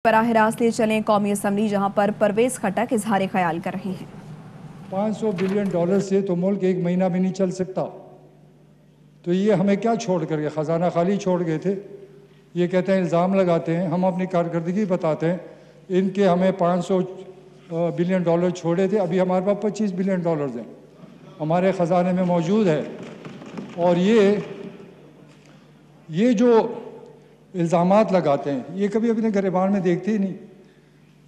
बराह रास्त ले चलें कौमी असम्बली, जहां पर परवेज खटक इजहार ख्याल कर रहे हैं। $500 बिलियन से तो मुल्क एक महीना भी नहीं चल सकता। तो ये हमें क्या छोड़ कर गए? ख़जाना खाली छोड़ गए थे। ये कहते हैं, इल्ज़ाम लगाते हैं, हम अपनी कारकर्दगी बताते हैं। इनके हमें $500 बिलियन छोड़े थे, अभी हमारे पास $25 बिलियन हैं, हमारे ख़जाने में मौजूद है। और ये जो इल्ज़ामात लगाते हैं, ये कभी अपने गिरबान में देखते ही नहीं।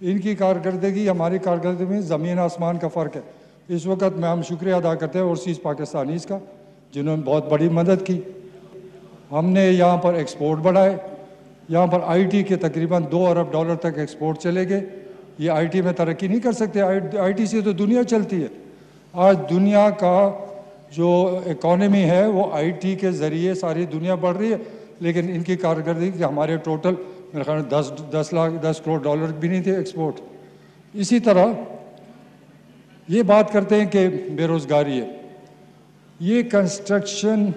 इनकी कारकर्दगी हमारी कारकर्दगी में ज़मीन आसमान का फ़र्क है। इस वक्त मैं हम शुक्रिया अदा करते हैं ओवरसीज़ पाकिस्तानीज़ का, जिन्होंने बहुत बड़ी मदद की। हमने यहाँ पर एक्सपोर्ट बढ़ाए, यहाँ पर आईटी के तकरीबन $2 अरब तक एक्सपोर्ट चले गए। ये आईटी में तरक्की नहीं कर सकते, आईटी से तो दुनिया चलती है। आज दुनिया का जो इकॉनमी है वो आईटी के ज़रिए सारी दुनिया बढ़ रही है, लेकिन इनकी कारकर्दगी हमारे टोटल मेरे ख्याल में 10 करोड़ डॉलर भी नहीं थे एक्सपोर्ट। इसी तरह ये बात करते हैं कि बेरोज़गारी है। ये कंस्ट्रक्शन,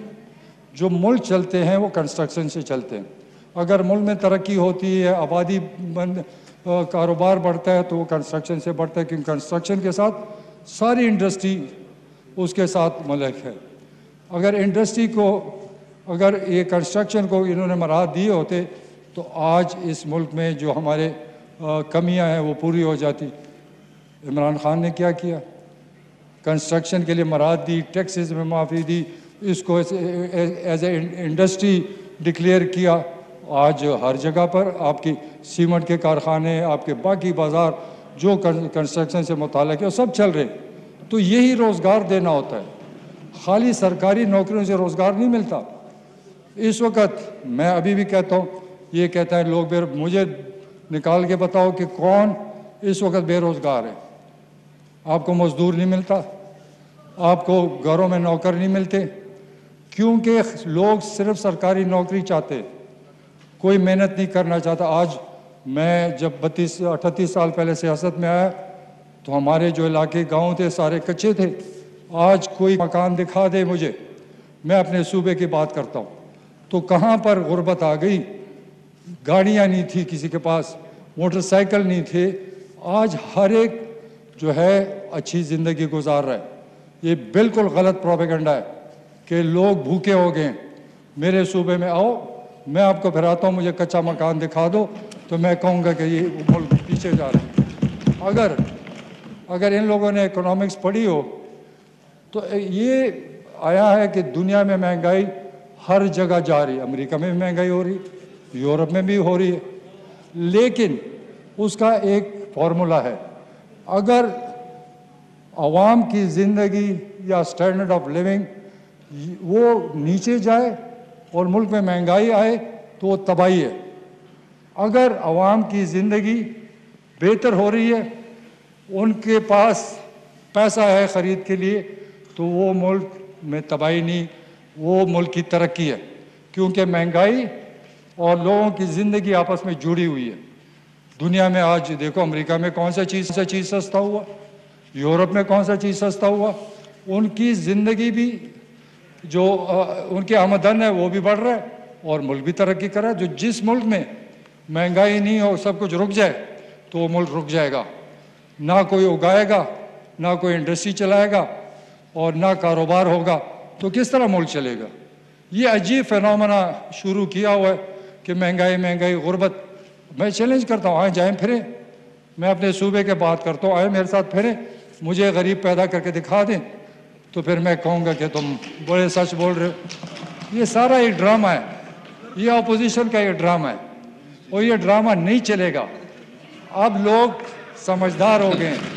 जो मुल्क चलते हैं वो कंस्ट्रक्शन से चलते हैं। अगर मुल्क में तरक्की होती है, आबादी कारोबार बढ़ता है, तो वो कंस्ट्रक्शन से बढ़ता है, क्योंकि कंस्ट्रक्शन के साथ सारी इंडस्ट्री उसके साथ मुल्क है। अगर इंडस्ट्री को, अगर ये कंस्ट्रक्शन को इन्होंने मराहत दिए होते तो आज इस मुल्क में जो हमारे कमियां हैं वो पूरी हो जाती। इमरान खान ने क्या किया? कंस्ट्रक्शन के लिए मराहत दी, टैक्सेस में माफ़ी दी, इसको एज ए इंडस्ट्री डिक्लेयर किया। आज हर जगह पर आपकी सीमेंट के कारखाने, आपके बाकी बाज़ार जो कंस्ट्रक्शन से मुताल्लिक़ है, सब चल रहे। तो यही रोज़गार देना होता है, खाली सरकारी नौकरियों से रोज़गार नहीं मिलता। इस वक्त मैं अभी भी कहता हूँ, ये कहता है लोग मुझे निकाल के बताओ कि कौन इस वक्त बेरोज़गार है। आपको मज़दूर नहीं मिलता, आपको घरों में नौकर नहीं मिलते, क्योंकि लोग सिर्फ सरकारी नौकरी चाहते, कोई मेहनत नहीं करना चाहता। आज मैं जब 38 साल पहले सियासत में आया तो हमारे जो इलाके गांव थे सारे कच्चे थे। आज कोई मकान दिखा दे मुझे, मैं अपने सूबे की बात करता हूँ, तो कहाँ पर गुर्बत आ गई। गाड़ियाँ नहीं थी किसी के पास, मोटरसाइकिल नहीं थे। आज हर एक जो है अच्छी ज़िंदगी गुजार रहा है। ये बिल्कुल गलत प्रोपेगेंडा है कि लोग भूखे हो गए। मेरे सूबे में आओ, मैं आपको फिराता हूँ, मुझे कच्चा मकान दिखा दो, तो मैं कहूँगा कि ये मुल्क पीछे जा रहा है। अगर इन लोगों ने इकोनॉमिक्स पढ़ी हो तो ये आया है कि दुनिया में महंगाई हर जगह जा रही है। अमेरिका में भी महंगाई हो रही, यूरोप में भी हो रही है, लेकिन उसका एक फार्मूला है। अगर आवाम की ज़िंदगी या स्टैंडर्ड ऑफ लिविंग वो नीचे जाए और मुल्क में महंगाई आए तो वो तबाही है। अगर आवाम की ज़िंदगी बेहतर हो रही है, उनके पास पैसा है ख़रीद के लिए, तो वो मुल्क में तबाही नहीं, वो मुल्क की तरक्की है। क्योंकि महंगाई और लोगों की ज़िंदगी आपस में जुड़ी हुई है। दुनिया में आज देखो, अमेरिका में कौन सा चीज़ सस्ता हुआ, यूरोप में कौन सा चीज़ सस्ता हुआ। उनकी ज़िंदगी भी जो उनके आमदन है वो भी बढ़ रहा है और मुल्क भी तरक्की कर रहा है। जो जिस मुल्क में महंगाई नहीं हो, सब कुछ रुक जाए, तो वो मुल्क रुक जाएगा। ना कोई उगाएगा, ना कोई इंडस्ट्री चलाएगा और ना कारोबार होगा, तो किस तरह मुल्क चलेगा? ये अजीब फिनोमेना शुरू किया हुआ है कि महंगाई गुर्बत। मैं चैलेंज करता हूँ, आए जाएँ फिरें, मैं अपने सूबे के बात करता हूँ, आए मेरे साथ फिरें, मुझे गरीब पैदा करके दिखा दें, तो फिर मैं कहूँगा कि तुम बड़े सच बोल रहे हो। ये सारा एक ड्रामा है, ये अपोजिशन का एक ड्रामा है और ये ड्रामा नहीं चलेगा। अब लोग समझदार हो गए हैं।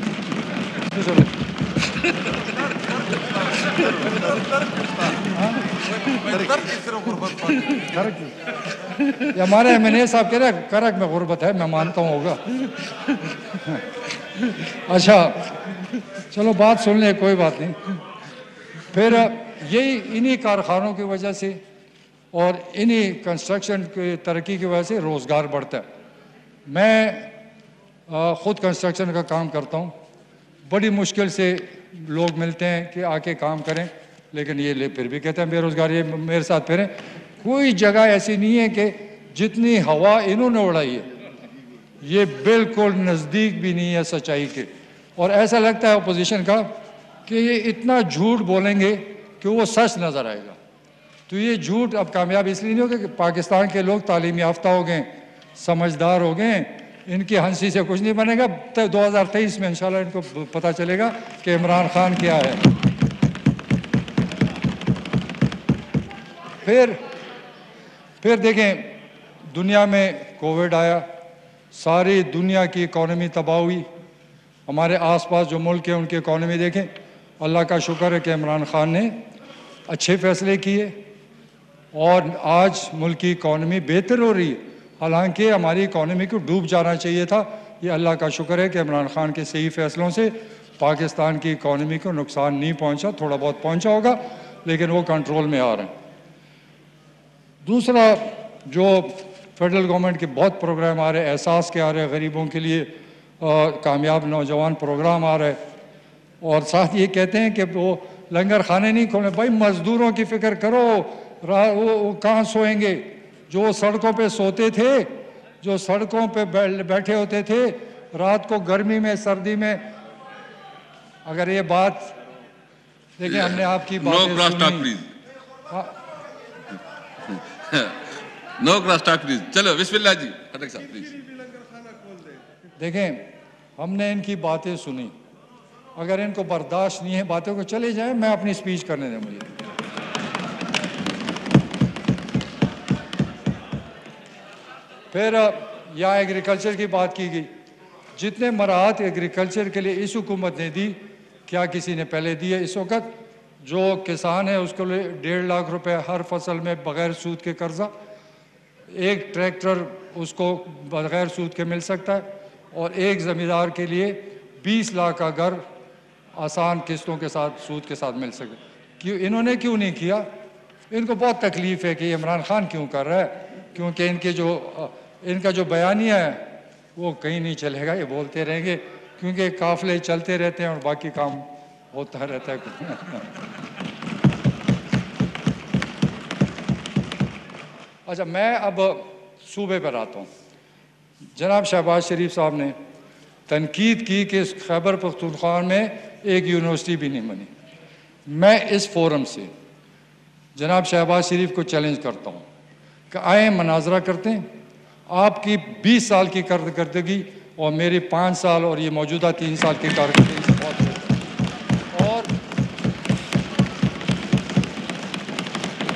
हमारे MNA साहब कह रहे हैं करक में गुर्बत है, मैं मानता हूँ होगा। अच्छा चलो बात सुन ले, कोई बात नहीं। फिर यही इन्हीं कारखानों की वजह से और इन्हीं कंस्ट्रक्शन की तरक्की की वजह से रोज़गार बढ़ता है। मैं ख़ुद कंस्ट्रक्शन का काम करता हूँ, बड़ी मुश्किल से लोग मिलते हैं कि आके काम करें, लेकिन ये फिर भी कहते हैं बेरोज़गार। ये मेरे साथ फिरें, कोई जगह ऐसी नहीं है कि जितनी हवा इन्होंने उड़ाई है ये बिल्कुल नज़दीक भी नहीं है सच्चाई के। और ऐसा लगता है अपोजिशन का कि ये इतना झूठ बोलेंगे कि वो सच नज़र आएगा। तो ये झूठ अब कामयाब इसलिए नहीं होगा कि पाकिस्तान के लोग तालीम याफ्ता हो गए, समझदार हो गए, इनकी हंसी से कुछ नहीं बनेगा। तो 2023 में इंशाल्लाह इनको पता चलेगा कि इमरान खान क्या है। फिर देखें, दुनिया में कोविड आया, सारी दुनिया की इकॉनमी तबाह हुई। हमारे आसपास जो मुल्क हैं उनकी इकॉनमी देखें। अल्लाह का शुक्र है कि इमरान खान ने अच्छे फैसले किए और आज मुल्क की इकॉनमी बेहतर हो रही है। हालांकि हमारी इकॉनमी को डूब जाना चाहिए था। ये अल्लाह का शुक्र है कि इमरान खान के सही फैसलों से पाकिस्तान की इकॉनमी को नुकसान नहीं पहुंचा, थोड़ा बहुत पहुंचा होगा लेकिन वो कंट्रोल में आ रहे हैं। दूसरा, जो फेडरल गवर्नमेंट के बहुत प्रोग्राम आ रहे हैं, एहसास के आ रहे हैं, गरीबों के लिए कामयाब नौजवान प्रोग्राम आ रहा है। और साथ ये कहते हैं कि वो लंगर खाने नहीं खोले। भाई मजदूरों की फिक्र करो, वो कहाँ सोएंगे? जो सड़कों पे सोते थे, जो सड़कों पे बैठे होते थे रात को, गर्मी में सर्दी में। अगर ये बात देखिए, हमने आपकी बातें सुनी। No cross talk please. चलो बिस्मिल्लाह जी, खटक साहब प्लीज। देखें, हमने इनकी बातें सुनी, अगर इनको बर्दाश्त नहीं है बातों को, चले जाएं, मैं अपनी स्पीच करने दें मुझे। फिर यहाँ एग्रीकल्चर की बात की गई। जितने मराहत एग्रीकल्चर के लिए इस हुकूमत ने दी, क्या किसी ने पहले दी है? इस वक्त जो किसान है उसके लिए 1.5 लाख रुपए हर फसल में बगैर सूद के कर्जा, एक ट्रैक्टर उसको बगैर सूद के मिल सकता है, और एक ज़मींदार के लिए 20 लाख का घर आसान किस्तों के साथ, सूद के साथ मिल सकता है। क्यों इन्होंने क्यों नहीं किया? इनको बहुत तकलीफ़ है कि इमरान खान क्यों कर रहा है, क्योंकि इनका जो बयानिया है वो कहीं नहीं चलेगा, ये बोलते रहेंगे, क्योंकि काफ़िले चलते रहते हैं और बाकी काम होता रहता है। अच्छा, मैं अब सूबे पर आता हूँ। जनाब शहबाज शरीफ साहब ने तनकीद की कि खैबर पख्तूनख्वा में एक यूनिवर्सिटी भी नहीं बनी। मैं इस फोरम से जनाब शहबाज शरीफ को चैलेंज करता हूँ कि आए मनाजरा करते हैं। आपकी 20 साल की कारकर्दगी और मेरी 5 साल और ये मौजूदा 3 साल की कारकर्दगी से बहुत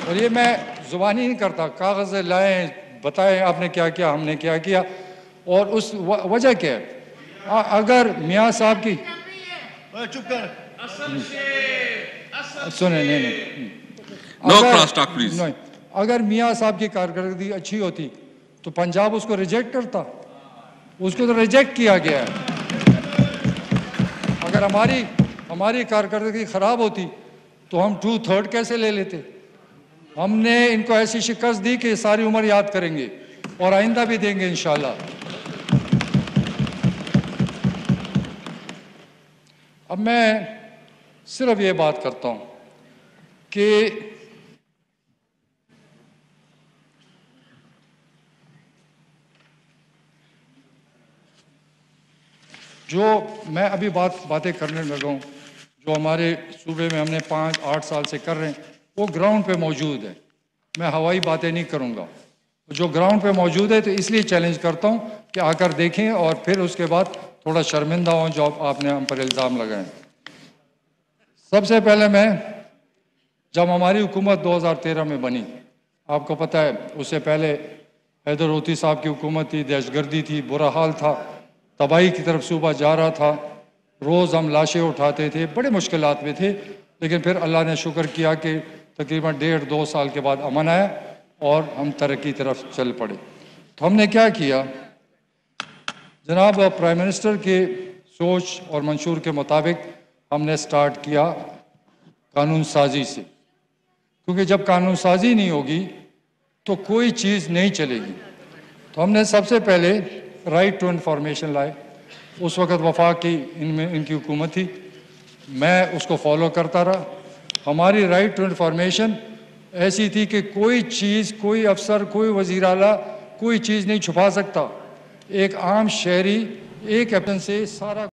और ये मैं ज़ुबानी नहीं करता, कागज़ लाएं, बताएं आपने क्या किया, हमने क्या किया, और उस वजह क्या है। अगर मियाँ साहब की चुप कर सुने, नहीं, नो क्रॉस टॉक प्लीज। अगर मियाँ साहब की कारकर्दगी अच्छी होती तो पंजाब उसको रिजेक्ट करता, उसको तो रिजेक्ट किया गया है। अगर हमारी कारकर्दगी खराब होती तो हम 2/3 कैसे ले लेते? हमने इनको ऐसी शिकस्त दी कि सारी उम्र याद करेंगे और आइंदा भी देंगे इंशाल्लाह। अब मैं सिर्फ ये बात करता हूं कि जो मैं अभी बातें करने लगा हूं, जो हमारे सूबे में हमने 5-8 साल से कर रहे हैं, वो ग्राउंड पे मौजूद है। मैं हवाई बातें नहीं करूंगा, जो ग्राउंड पे मौजूद है। तो इसलिए चैलेंज करता हूं कि आकर देखें और फिर उसके बाद थोड़ा शर्मिंदा हों जो आपने हम पर इल्ज़ाम लगाए। सबसे पहले जब हमारी हुकूमत 2013 में बनी, आपको पता है उससे पहले हैदर होती साहब की हुकूमत थी, दहशतगर्दी थी, बुरा हाल था, तबाही की तरफ सूबा जा रहा था, रोज़ हम लाशें उठाते थे, बड़े मुश्किलात में थे। लेकिन फिर अल्लाह ने शुक्र किया कि तकरीबन 1.5-2 साल के बाद अमन आया और हम तरक्की की तरफ चल पड़े। तो हमने क्या किया, जनाब प्राइम मिनिस्टर के सोच और मंशूर के मुताबिक हमने स्टार्ट किया कानून साजी से, क्योंकि जब कानून साजी नहीं होगी तो कोई चीज़ नहीं चलेगी। तो हमने सबसे पहले राइट टू इन्फॉर्मेशन लाए। उस वक़्त वफाक की इनकी हुकूमत थी, मैं उसको फॉलो करता रहा। हमारी राइट टू इन्फॉर्मेशन ऐसी थी कि कोई चीज़, कोई अफसर, कोई वज़ीर आला कोई चीज़ नहीं छुपा सकता। एक आम शहरी एक कैप्टन से सारा